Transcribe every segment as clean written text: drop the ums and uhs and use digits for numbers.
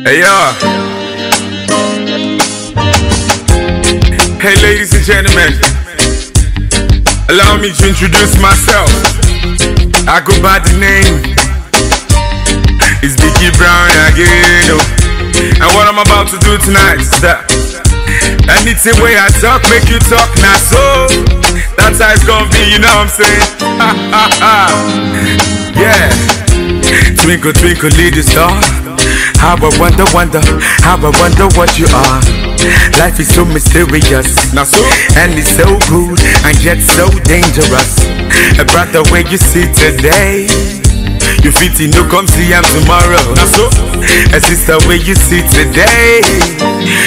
Hey, hey, ladies and gentlemen, allow me to introduce myself. I go by the name, it's Biggie Brown again. And what I'm about to do tonight is that anything way I talk, make you talk now. So that's how it's gonna be, you know what I'm saying? Yeah. Twinkle, twinkle, little star, how I wonder, how I wonder what you are. Life is so mysterious, now so, and it's so good, and yet so dangerous. About the way you see today, you fit in, no come see I'm tomorrow. Now so, a sister where you see today,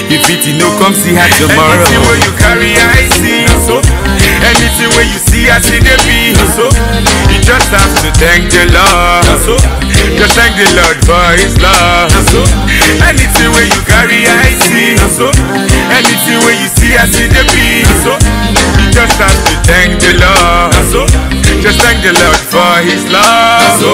you fit in, no come see her tomorrow. Anything where you carry, I see. Now so, anything where you see, I see the be. Now so, you just have to thank the Lord. Now so, just thank the Lord for His love. Now so, anything where you carry, I see. Now so, anything where you see, I see the be. Now so, you just have to thank the Lord. Now so, just thank the Lord for His love. So,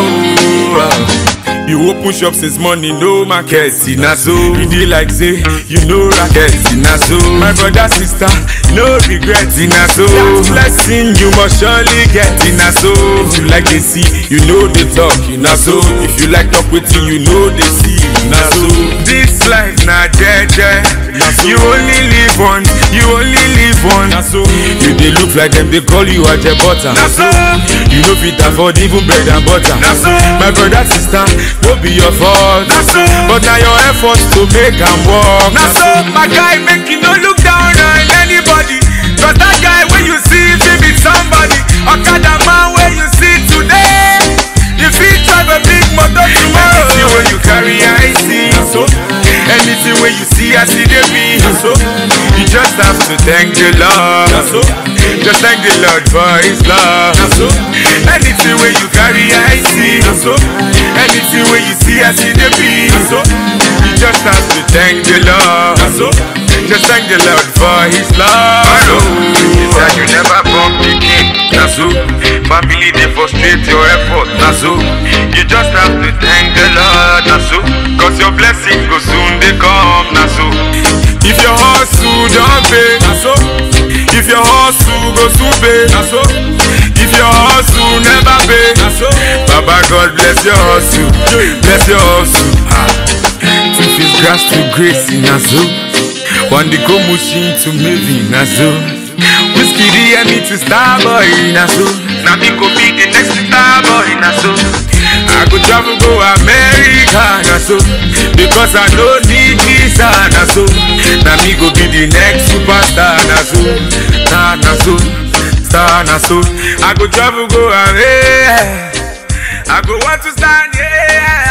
you open shop since morning, no market, na so. You dey like say, you know racket, na so. My brother, sister, no regret, na so. That blessing you must surely get, na so. If you like they see, you know they talk, na so. If you like talk with you know they see, na so. This life na jeje, na so. You only live once, you only live once, na so. You dey look like them, they call you a butter, na so. You know fit afford even bread and butter, na so. My brother, sister, no be your fault, na so. But now your efforts to make am work, na so. My guy, make you no look down on anybody, cause that guy when you see him be somebody. Okada man when you see today, you fit drive a big motor tomorrow. Anything when you carry, I see, so. Anything when you see, I see the be, so. You just have to thank the Lord, so. Just thank the Lord for His love, so. Anything when you carry, I see, so. Anything when you see, I see the be, so. You just have to thank the Lord, so. Just thank the Lord for His love, so. That you never born Biggie, na so. Family they frustrate your effort, na so. You just have to thank the Lord, na so. Cause your blessing go soon they come, na so. If your hustle don't pay, na so. If your hustle go soon pay, na so. If your hustle never pay, na so. Baba God bless your hustle, bless your hustle. To feel grass to grace, na so. One day go machine to movie, na so. Whiskey the me to star boy, na so. Now me go be the next star boy, na so. I go travel go America, na so. Because I don't need visa, na so. Now me go be the next superstar, na so. Na so, star, na so. I go travel go America, I go want to stand, yeah.